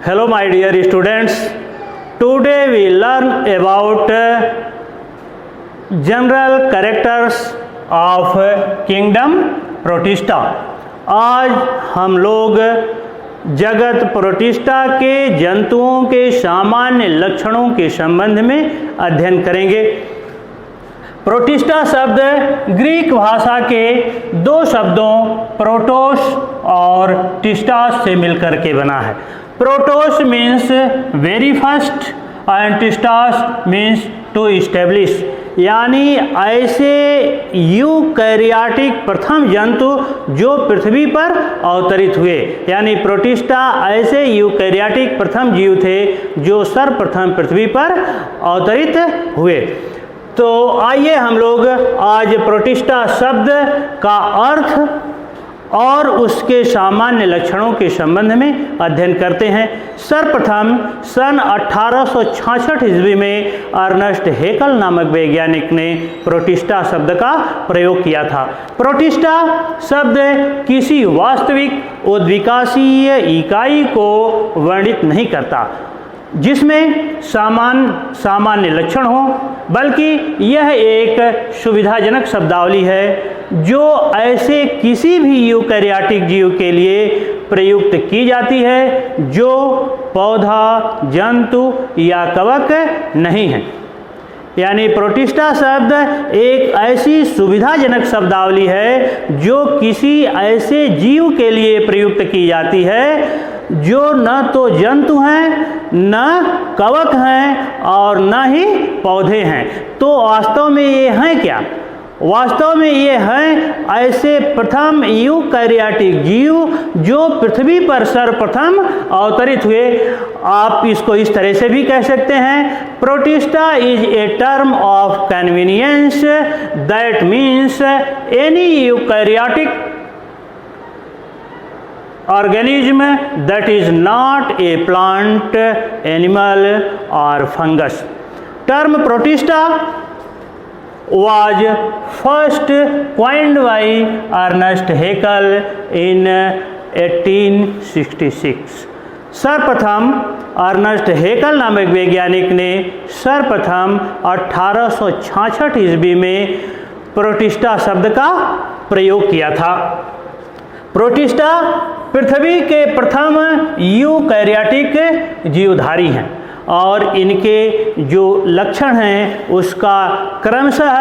Hello my dear students, today we learn about general characters of kingdom Protista। आज हम लोग जगत protista के जंतुओं के सामान्य लक्षणों के संबंध में अध्ययन करेंगे। प्रोटिस्टा शब्द ग्रीक भाषा के दो शब्दों प्रोटोस और टिस्टास से मिलकर के बना है। प्रोटोस मीन्स वेरी फर्स्ट एंड टिस्टास मीन्स टू इस्टेब्लिश, यानी ऐसे यूकैरियोटिक प्रथम जंतु जो पृथ्वी पर अवतरित हुए, यानी प्रोटिस्टा ऐसे यूकैरियोटिक प्रथम जीव थे जो सर्वप्रथम पृथ्वी पर अवतरित हुए। तो आइए हम लोग आज प्रोटिस्टा शब्द का अर्थ और उसके सामान्य लक्षणों के संबंध में अध्ययन करते हैं। सर्वप्रथम सन 1866 ईस्वी में अर्नेस्ट हेकल नामक वैज्ञानिक ने प्रोटिस्टा शब्द का प्रयोग किया था। प्रोटिस्टा शब्द किसी वास्तविक उद्विकासीय इकाई को वर्णित नहीं करता जिसमें सामान्य लक्षण हो, बल्कि यह एक सुविधाजनक शब्दावली है जो ऐसे किसी भी यूकैरियोटिक जीव के लिए प्रयुक्त की जाती है जो पौधा, जंतु या कवक नहीं है। यानी प्रोटिस्टा शब्द एक ऐसी सुविधाजनक शब्दावली है जो किसी ऐसे जीव के लिए प्रयुक्त की जाती है जो न तो जंतु हैं, न कवक हैं और न ही पौधे हैं। तो वास्तव में ये हैं क्या? वास्तव में ये हैं ऐसे प्रथम यूकैरियोटिक जीव जो पृथ्वी पर सर्वप्रथम अवतरित हुए। आप इसको इस तरह से भी कह सकते हैं, protista is a term of convenience that means any eukaryotic organism that is not a plant, animal or fungus. Term protista was first coined by Ernest Haeckel in 1866. सर्वप्रथम अर्नेस्ट हेकल नामक वैज्ञानिक ने सर्वप्रथम 1866 ईस्वी में प्रोटिस्टा शब्द का प्रयोग किया था। प्रोटिस्टा पृथ्वी के प्रथम यूकैरियोटिक जीवधारी हैं और इनके जो लक्षण हैं उसका क्रमशः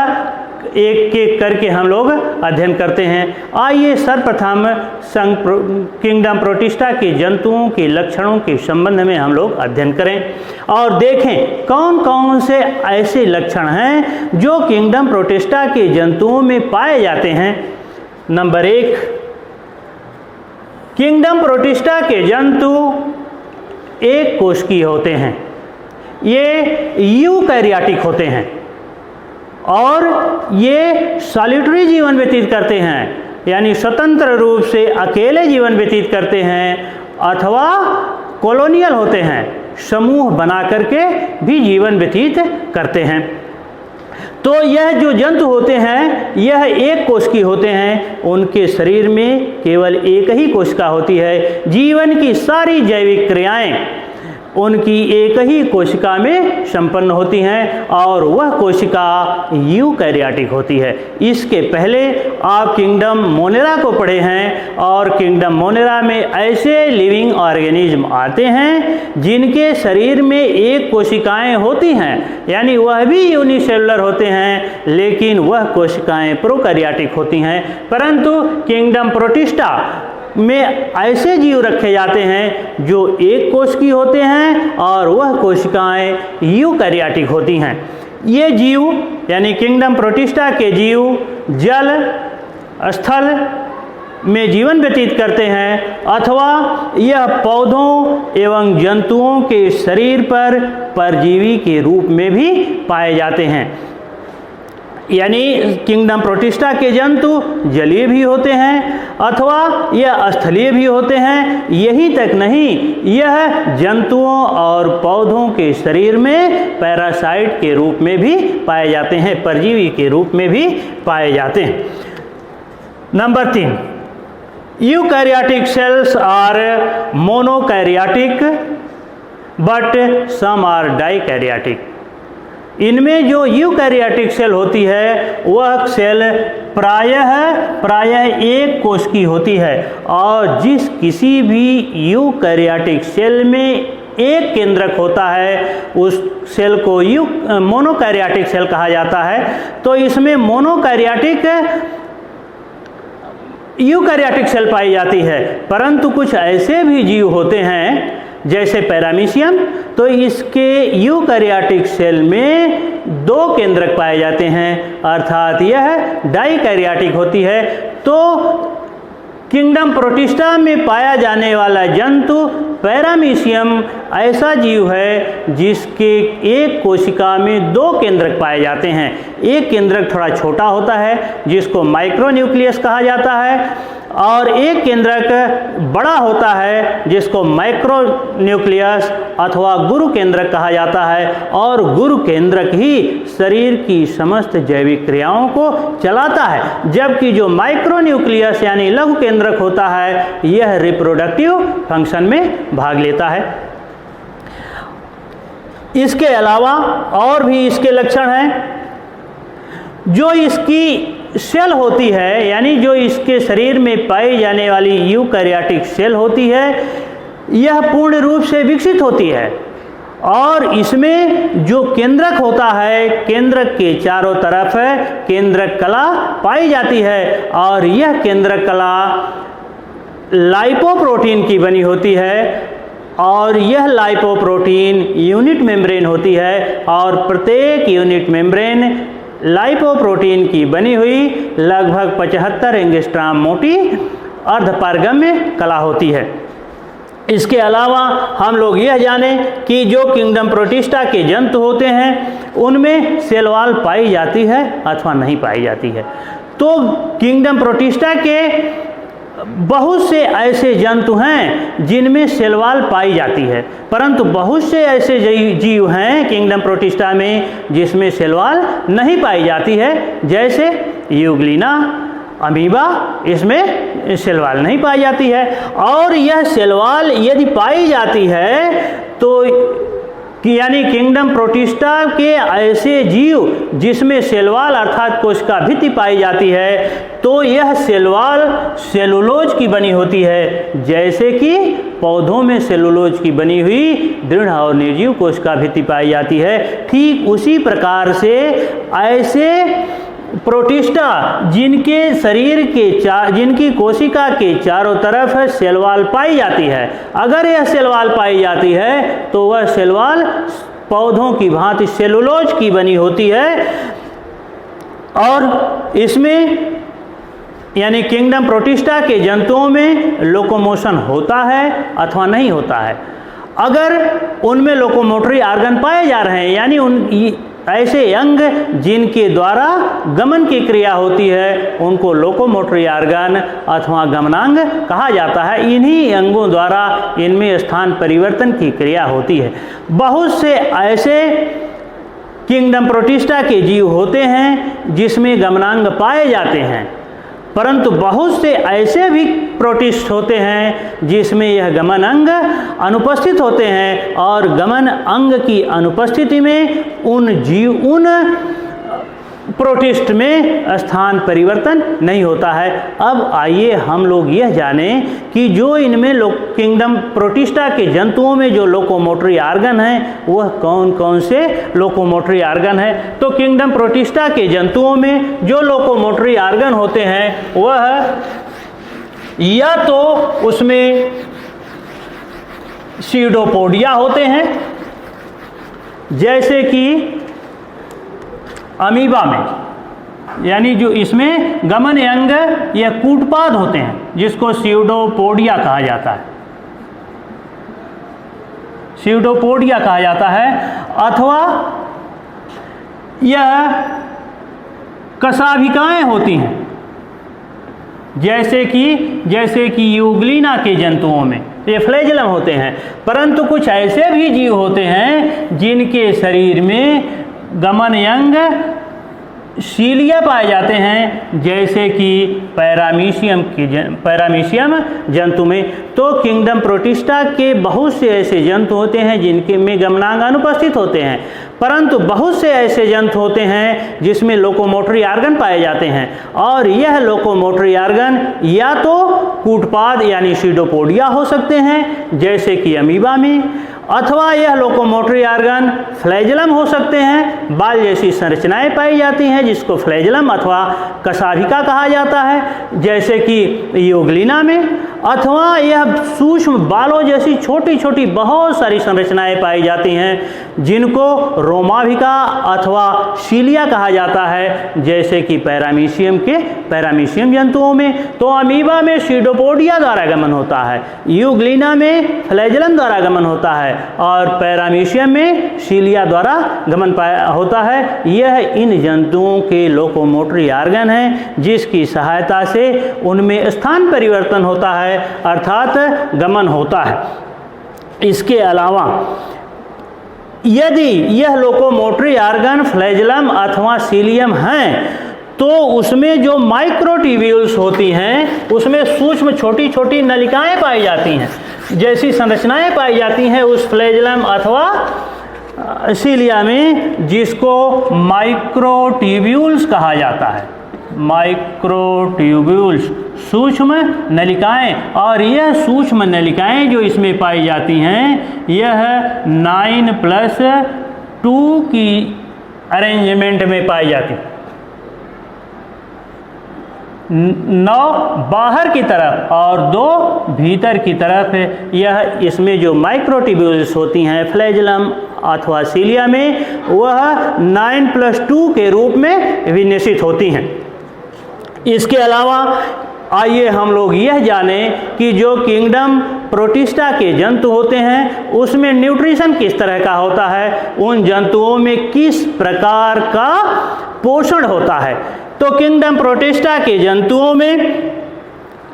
एक एक करके हम लोग अध्ययन करते हैं। आइए सर्वप्रथम किंगडम प्रोटिस्टा के जंतुओं के लक्षणों के संबंध में हम लोग अध्ययन करें और देखें कौन कौन से ऐसे लक्षण हैं जो किंगडम प्रोटिस्टा के जंतुओं में पाए जाते हैं। नंबर 1, किंगडम प्रोटिस्टा के जंतु एक कोशिकीय होते हैं। ये यूकैरियोटिक होते हैं और ये सॉलिटरी जीवन व्यतीत करते हैं, यानी स्वतंत्र रूप से अकेले जीवन व्यतीत करते हैं, अथवा कॉलोनियल होते हैं, समूह बना करके भी जीवन व्यतीत करते हैं। तो यह जो जंतु होते हैं यह एक कोशिकीय होते हैं। उनके शरीर में केवल एक ही कोशिका होती है। जीवन की सारी जैविक क्रियाएं उनकी एक ही कोशिका में संपन्न होती हैं और वह कोशिका यूकैरियोटिक होती है। इसके पहले आप किंगडम मोनेरा को पढ़े हैं और किंगडम मोनेरा में ऐसे लिविंग ऑर्गेनिज्म आते हैं जिनके शरीर में एक कोशिकाएं होती हैं, यानी वह भी यूनिसेलुलर होते हैं लेकिन वह कोशिकाएं प्रोकैरियोटिक होती हैं। परंतु किंगडम प्रोटिस्टा में ऐसे जीव रखे जाते हैं जो एक कोशिकीय होते हैं और वह कोशिकाएं यूकैरियोटिक होती हैं। ये जीव यानी किंगडम प्रोटिस्टा के जीव जल, स्थल में जीवन व्यतीत करते हैं अथवा यह पौधों एवं जंतुओं के शरीर पर परजीवी के रूप में भी पाए जाते हैं। यानी किंगडम प्रोटिस्टा के जंतु जलीय भी होते हैं अथवा यह स्थलीय भी होते हैं। यही तक नहीं, यह जंतुओं और पौधों के शरीर में पैरासाइट के रूप में भी पाए जाते हैं, परजीवी के रूप में भी पाए जाते हैं। Number 3, eukaryotic cells are monokaryotic but some are dikaryotic. इनमें जो यूकैरियोटिक सेल होती है वह सेल प्रायः एक कोश की होती है, और जिस किसी भी यूकैरियोटिक सेल में एक केंद्रक होता है उस सेल को मोनोकैरियोटिक सेल कहा जाता है। तो इसमें यूकैरियोटिक सेल पाई जाती है, परंतु कुछ ऐसे भी जीव होते हैं जैसे पैरामीशियम, तो इसके यूकैरियोटिक सेल में 2 केंद्रक पाए जाते हैं, अर्थात यह डाइकैरियोटिक होती है। तो किंगडम प्रोटिस्टा में पाया जाने वाला जंतु पैरामीशियम ऐसा जीव है जिसके एक कोशिका में 2 केंद्रक पाए जाते हैं। एक केंद्रक थोड़ा छोटा होता है जिसको माइक्रोन्यूक्लियस कहा जाता है, और एक केंद्रक बड़ा होता है जिसको मैक्रोन्यूक्लियस अथवा गुरु केंद्रक कहा जाता है, और गुरु केंद्रक ही शरीर की समस्त जैविक क्रियाओं को चलाता है, जबकि जो माइक्रोन्यूक्लियस यानी लघु केंद्रक होता है यह रिप्रोडक्टिव फंक्शन में भाग लेता है। इसके अलावा और भी इसके लक्षण हैं। जो इसकी सेल होती है, यानी जो इसके शरीर में पाई जाने वाली यूकैरियोटिक सेल होती है, यह पूर्ण रूप से विकसित होती है, और इसमें जो केंद्रक होता है केंद्रक के चारों तरफ केंद्रक कला पाई जाती है, और यह केंद्रक कला लाइपोप्रोटीन की बनी होती है, और यह लाइपोप्रोटीन यूनिट मेम्ब्रेन होती है, और प्रत्येक यूनिट मेम्ब्रेन लाइपोप्रोटीन की बनी हुई लगभग 75 एंगस्ट्राम मोटी अर्धपारगम्य कला होती है। इसके अलावा हम लोग यह जानें कि जो किंगडम प्रोटिस्टा के जंतु होते हैं उनमें सेल वॉल पाई जाती है अथवा नहीं पाई जाती है। तो किंगडम प्रोटिस्टा के बहुत से ऐसे जंतु हैं जिनमें सेल वॉल पाई जाती है, परंतु बहुत से ऐसे जीव हैं किंगडम प्रोटिस्टा में जिसमें सेल वॉल नहीं पाई जाती है, जैसे यूग्लिना, अमीबा, इसमें सेल वॉल नहीं पाई जाती है। और यह सेल वॉल यदि पाई जाती है तो यानी किंगडम प्रोटिस्टा के ऐसे जीव जिसमें सेल वॉल अर्थात कोशिका भित्ति पाई जाती है, तो यह सेल वॉल सेलुलोज की बनी होती है, जैसे कि पौधों में सेलुलोज की बनी हुई दृढ़ और निर्जीव कोशिका भित्ति पाई जाती है। ठीक उसी प्रकार से ऐसे प्रोटिस्टा जिनके शरीर के जिनकी कोशिका के चारों तरफ सेल वॉल पाई जाती है, अगर यह सेल वॉल पाई जाती है तो वह सेल वॉल पौधों की भांति सेलुलोज की बनी होती है, और इसमें यानी किंगडम प्रोटिस्टा के जंतुओं में लोकोमोशन होता है अथवा नहीं होता है। अगर उनमें लोकोमोटरी ऑर्गन पाए जा रहे हैं, यानी ऐसे अंग जिनके द्वारा गमन की क्रिया होती है उनको लोकोमोटरी ऑर्गन अथवा गमनांग कहा जाता है। इन्हीं अंगों द्वारा इनमें स्थान परिवर्तन की क्रिया होती है। बहुत से ऐसे किंगडम प्रोटिस्टा के जीव होते हैं जिसमें गमनांग पाए जाते हैं, परंतु बहुत से ऐसे भी प्रोटिस्ट होते हैं जिसमें यह गमन अंग अनुपस्थित होते हैं, और गमन अंग की अनुपस्थिति में उन प्रोटिस्ट में स्थान परिवर्तन नहीं होता है। अब आइए हम लोग यह जानें कि जो इनमें किंगडम प्रोटिस्टा के जंतुओं में जो लोकोमोटरी ऑर्गन हैं वह कौन कौन से लोकोमोटरी ऑर्गन है। तो किंगडम प्रोटिस्टा के जंतुओं में जो लोकोमोटरी ऑर्गन होते हैं वह या तो उसमें सीडोपोडिया होते हैं, जैसे कि अमीबा में, यानी जो इसमें गमन अंग या कूटपाद होते हैं जिसको सीडोपोडिया कहा जाता है, सीडोपोडिया कहा जाता है, अथवा यह कशाभिकाएं होती हैं, जैसे कि यूग्लिना के जंतुओं में ये फ्लैजेलम होते हैं। परंतु कुछ ऐसे भी जीव होते हैं जिनके शरीर में गमन अंग सीलिया पाए जाते हैं, जैसे कि पैरामीशियम जंतु में। तो किंगडम प्रोटिस्टा के बहुत से ऐसे जंतु होते हैं जिनके में गमनांग अनुपस्थित होते हैं, परंतु बहुत से ऐसे जंतु होते हैं जिसमें लोकोमोटरी ऑर्गन पाए जाते हैं, और यह लोकोमोटरी ऑर्गन या तो कूटपाद यानी सीडोपोडिया हो सकते हैं जैसे कि अमीबा में, अथवा यह लोकोमोटरी ऑर्गन फ्लैजलम हो सकते हैं। बाल जैसी संरचनाएं पाई जाती हैं जिसको फ्लैजलम अथवा कशाभिका कहा जाता है जैसे कि यूग्लिना में, अथवा यह सूक्ष्म बालों जैसी छोटी छोटी बहुत सारी संरचनाएं पाई जाती हैं जिनको रोमाभिका अथवा सीलिया कहा जाता है जैसे कि पैरामीशियम जंतुओं में। तो अमीबा में सीडोपोडिया द्वारा गमन होता है, यूग्लिना में फ्लैजलम द्वारा गमन होता है, और पैरामीशियम में सीलिया द्वारा गमन होता है। यह इन जंतुओं के लोकोमोटरी ऑर्गन हैं जिसकी सहायता से उनमें स्थान परिवर्तन होता है अर्थात गमन होता है। इसके अलावा यदि यह लोकोमोटरी ऑर्गन फ्लैजलम अथवा सीलियम हैं तो उसमें जो माइक्रोट्यूब्यूल्स होती हैं उसमें सूक्ष्म छोटी छोटी नलिकाएं पाई जाती हैं, जैसी संरचनाएं पाई जाती हैं उस फ्लैजलम अथवा सीलिया में, जिसको माइक्रोट्यूब्यूल्स कहा जाता है। माइक्रोट्यूब्यूल्स सूक्ष्म नलिकाएं, और यह सूक्ष्म नलिकाएं जो इसमें पाई जाती हैं यह 9+2 की अरेंजमेंट में पाई जाती है। 9 बाहर की तरफ और 2 भीतर की तरफ। यह इसमें जो माइक्रोट्यूब्यूल्स होती हैं फ्लैजलम अथवा सीलिया में वह 9+2 के रूप में विन्यासित होती हैं। इसके अलावा आइए हम लोग यह जानें कि जो किंगडम प्रोटिस्टा के जंतु होते हैं उसमें न्यूट्रिशन किस तरह का होता है, उन जंतुओं में किस प्रकार का पोषण होता है। तो किंगडम प्रोटिस्टा के जंतुओं में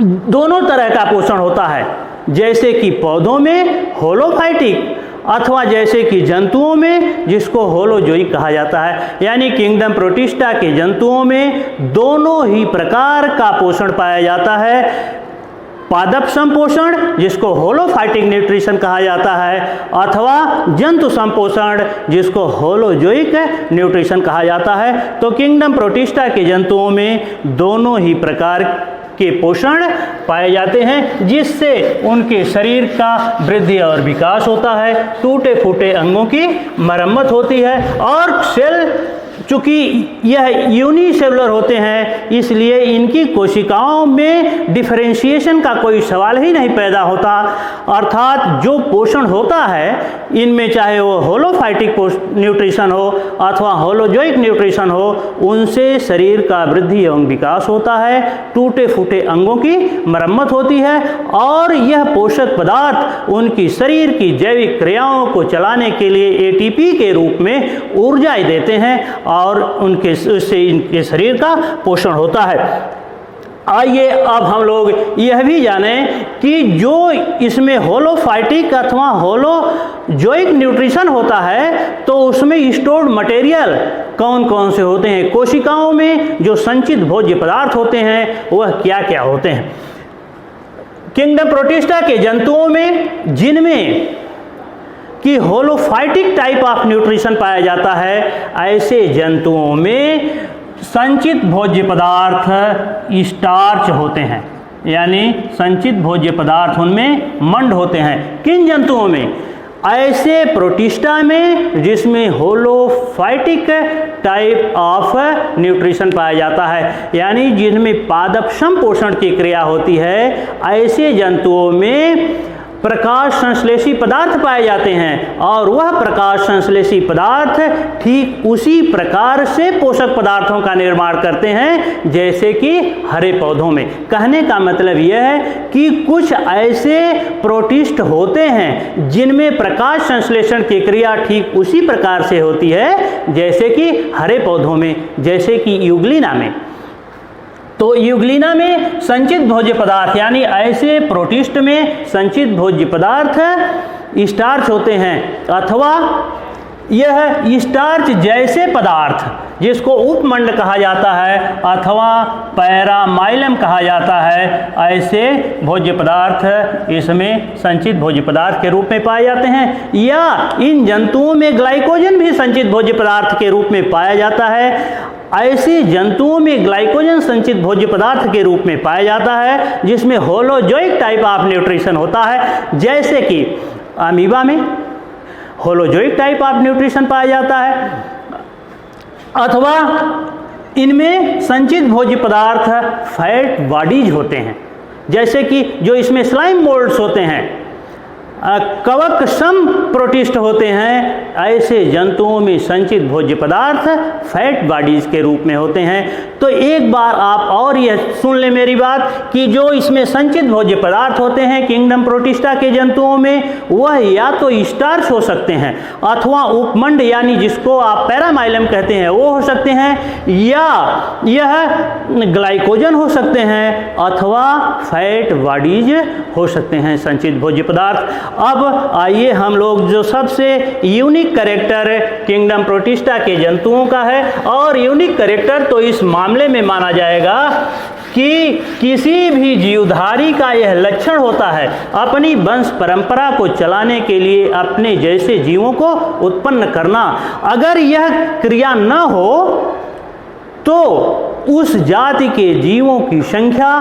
दोनों तरह का पोषण होता है, जैसे कि पौधों में होलोफाइटिक अथवा जैसे कि जंतुओं में जिसको होलोजोइक कहा जाता है। यानी किंगडम प्रोटिस्टा के जंतुओं में दोनों ही प्रकार का पोषण पाया जाता है, पादप संपोषण जिसको होलोफाइटिक न्यूट्रिशन कहा जाता है अथवा जंतु संपोषण जिसको होलोजोइक न्यूट्रिशन कहा जाता है। तो किंगडम प्रोटिस्टा के जंतुओं में दोनों ही प्रकार के पोषण पाए जाते हैं जिससे उनके शरीर का वृद्धि और विकास होता है, टूटे फूटे अंगों की मरम्मत होती है, और सेल चूँकि यह यूनिसेलुलर होते हैं इसलिए इनकी कोशिकाओं में डिफरेंशिएशन का कोई सवाल ही नहीं पैदा होता। अर्थात जो पोषण होता है इनमें चाहे वो होलोफाइटिक न्यूट्रिशन हो अथवा होलोजोइक न्यूट्रिशन हो, उनसे शरीर का वृद्धि एवं विकास होता है, टूटे फूटे अंगों की मरम्मत होती है, और यह पोषक पदार्थ उनकी शरीर की जैविक क्रियाओं को चलाने के लिए एटीपी के रूप में ऊर्जा देते हैं और उससे इनके शरीर का पोषण होता है। आइए अब हम लोग यह भी जानें कि जो इसमें होलोफाइटिक अथवा होलोजोइक न्यूट्रिशन होता है तो उसमें स्टोर्ड मटेरियल कौन कौन से होते हैं, कोशिकाओं में जो संचित भोज्य पदार्थ होते हैं वह क्या क्या होते हैं। किंगडम प्रोटिस्टा के जंतुओं में जिनमें कि होलोफाइटिक टाइप ऑफ न्यूट्रिशन पाया जाता है, ऐसे जंतुओं में संचित भोज्य पदार्थ स्टार्च होते हैं, यानी संचित भोज्य पदार्थ उनमें मंड होते हैं। किन जंतुओं में? ऐसे प्रोटिस्टा में जिसमें होलोफाइटिक टाइप ऑफ न्यूट्रिशन पाया जाता है, यानी जिनमें पादप संपोषण की क्रिया होती है, ऐसे जंतुओं में प्रकाश संश्लेषी पदार्थ पाए जाते हैं, और वह प्रकाश संश्लेषी पदार्थ ठीक उसी प्रकार से पोषक पदार्थों का निर्माण करते हैं जैसे कि हरे पौधों में। कहने का मतलब यह है कि कुछ ऐसे प्रोटिस्ट होते हैं जिनमें प्रकाश संश्लेषण की क्रिया ठीक उसी प्रकार से होती है जैसे कि हरे पौधों में, जैसे कि यूग्लिना में। तो यूग्लिना में संचित भोज्य पदार्थ यानी ऐसे प्रोटिस्ट में संचित भोज्य पदार्थ स्टार्च होते हैं, अथवा यह स्टार्च जैसे पदार्थ जिसको उपमंड कहा जाता है अथवा पैरामाइलम कहा जाता है, ऐसे भोज्य पदार्थ इसमें संचित भोज्य पदार्थ के रूप में पाए जाते हैं, या इन जंतुओं में ग्लाइकोजन भी संचित भोज्य पदार्थ के रूप में पाया जाता है। ऐसे जंतुओं में ग्लाइकोजन संचित भोज्य पदार्थ के रूप में पाया जाता है जिसमें होलोजोइक टाइप ऑफ न्यूट्रिशन होता है, जैसे कि अमीबा में होलोजोइक टाइप ऑफ न्यूट्रिशन पाया जाता है, अथवा इनमें संचित भोज्य पदार्थ फैट बॉडीज होते हैं, जैसे कि जो इसमें स्लाइम मोल्ड्स होते हैं, कवक सम प्रोटिस्ट होते हैं, ऐसे जंतुओं में संचित भोज्य पदार्थ फैट बॉडीज के रूप में होते हैं। तो एक बार आप और यह सुन लें मेरी बात कि जो इसमें संचित भोज्य पदार्थ होते हैं किंगडम प्रोटिस्टा के जंतुओं में, वह या तो स्टार्च हो सकते हैं अथवा उपमंड यानी जिसको आप पैरामाइलम कहते हैं वो हो सकते हैं, या यह ग्लाइकोजन हो सकते हैं अथवा फैट बॉडीज हो सकते हैं संचित भोज्य पदार्थ। अब आइए हम लोग जो सबसे यूनिक कैरेक्टर किंगडम प्रोटिस्टा के जंतुओं का है, और यूनिक कैरेक्टर तो इस मामले में माना जाएगा कि किसी भी जीवधारी का यह लक्षण होता है अपनी वंश परंपरा को चलाने के लिए अपने जैसे जीवों को उत्पन्न करना। अगर यह क्रिया न हो तो उस जाति के जीवों की संख्या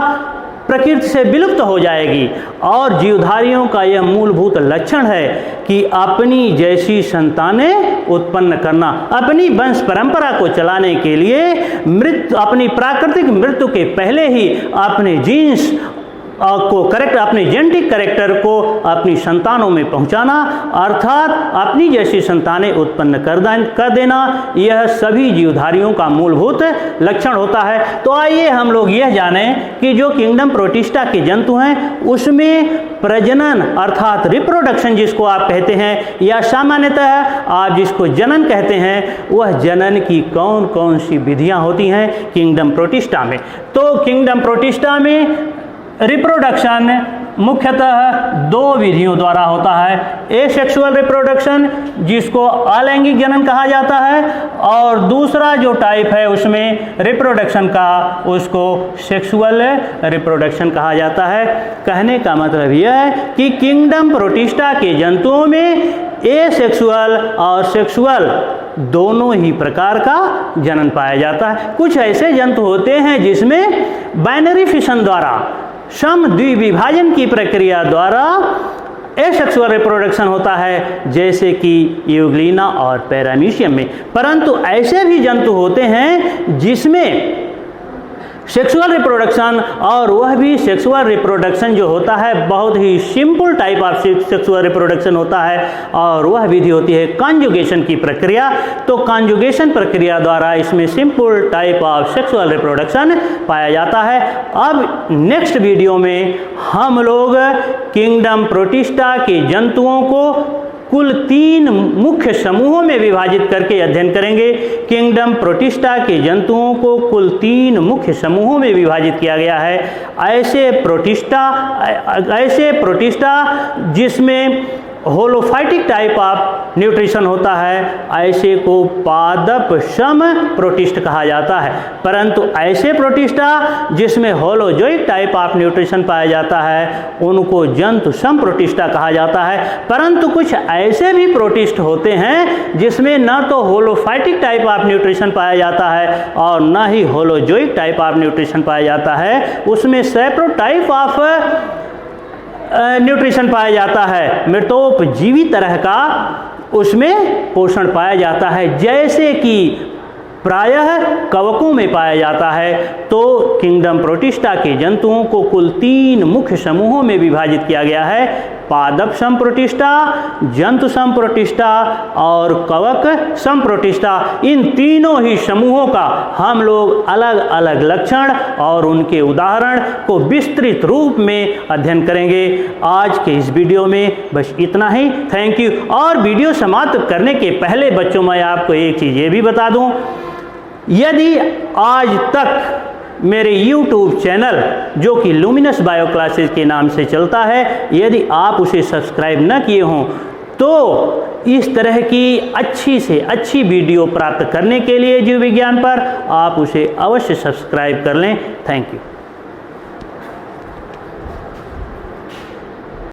प्रकृति से विलुप्त हो जाएगी, और जीवधारियों का यह मूलभूत लक्षण है कि अपनी जैसी संतानें उत्पन्न करना, अपनी वंश परंपरा को चलाने के लिए अपनी प्राकृतिक मृत्यु के पहले ही अपने जीन्स को अपने जेनेटिक कैरेक्टर को अपनी संतानों में पहुंचाना, अर्थात अपनी जैसी संतानें उत्पन्न कर देना, यह सभी जीवधारियों का मूलभूत लक्षण होता है। तो आइए हम लोग यह जानें कि जो किंगडम प्रोटिस्टा के जंतु हैं उसमें प्रजनन अर्थात रिप्रोडक्शन जिसको आप कहते हैं, या सामान्यतः आप जिसको जनन कहते हैं, वह जनन की कौन कौन सी विधियां होती हैं किंगडम प्रोटिस्टा में। तो किंगडम प्रोटिस्टा में रिप्रोडक्शन मुख्यतः दो विधियों द्वारा होता है, एसेक्सुअल रिप्रोडक्शन जिसको अलैंगिक जनन कहा जाता है, और दूसरा जो टाइप है उसमें रिप्रोडक्शन का उसको सेक्सुअल रिप्रोडक्शन कहा जाता है। कहने का मतलब यह है कि किंगडम प्रोटिस्टा के जंतुओं में एसेक्सुअल और सेक्सुअल दोनों ही प्रकार का जनन पाया जाता है। कुछ ऐसे जंतु होते हैं जिसमें बाइनरी फिशन द्वारा सम द्विविभाजन की प्रक्रिया द्वारा एसेक्सुअल रिप्रोडक्शन होता है, जैसे कि यूग्लिना और पैरामीशियम में। परंतु ऐसे भी जंतु होते हैं जिसमें सेक्सुअल रिप्रोडक्शन, और वह भी सेक्सुअल रिप्रोडक्शन जो होता है बहुत ही simple type of sexual reproduction होता है, और वह विधि होती है कॉन्जुगेशन की प्रक्रिया। तो कॉन्जुगेशन प्रक्रिया द्वारा इसमें simple type of sexual reproduction पाया जाता है। अब नेक्स्ट वीडियो में हम लोग किंगडम प्रोटिस्टा के जंतुओं को कुल 3 मुख्य समूहों में विभाजित करके अध्ययन करेंगे। किंगडम प्रोटिस्टा के जंतुओं को कुल 3 मुख्य समूहों में विभाजित किया गया है। ऐसे प्रोटिस्टा जिसमें होलोफाइटिक टाइप ऑफ न्यूट्रिशन होता है, ऐसे को पादप सम प्रोटिस्ट कहा जाता है। परंतु ऐसे प्रोटिस्टा जिसमें होलोजोइक टाइप ऑफ न्यूट्रिशन पाया जाता है उनको जंतु सम प्रोटिस्टा कहा जाता है। परंतु कुछ ऐसे भी प्रोटिस्ट होते हैं जिसमें न तो होलोफाइटिक टाइप ऑफ न्यूट्रिशन पाया जाता है और न ही होलोजोइक टाइप ऑफ न्यूट्रिशन पाया जाता है, उसमें सेपरो टाइप ऑफ न्यूट्रिशन पाया जाता है, मृतोपजीवी तरह का उसमें पोषण पाया जाता है, जैसे कि प्रायः कवकों में पाया जाता है। तो किंगडम प्रोटिस्टा के जंतुओं को कुल 3 मुख्य समूहों में विभाजित किया गया है, पादप सम प्रोटिस्टा, जंतु सम प्रोटिस्टा और कवक सम प्रोटिस्टा। इन तीनों ही समूहों का हम लोग अलग अलग लक्षण और उनके उदाहरण को विस्तृत रूप में अध्ययन करेंगे। आज के इस वीडियो में बस इतना ही। Thank you. और वीडियो समाप्त करने के पहले बच्चों मैं आपको एक चीज़ ये भी बता दूं, यदि आज तक मेरे YouTube चैनल जो कि लुमिनस बायो क्लासेस के नाम से चलता है, यदि आप उसे सब्सक्राइब न किए हों तो इस तरह की अच्छी से अच्छी वीडियो प्राप्त करने के लिए जीव विज्ञान पर आप उसे अवश्य सब्सक्राइब कर लें। Thank you.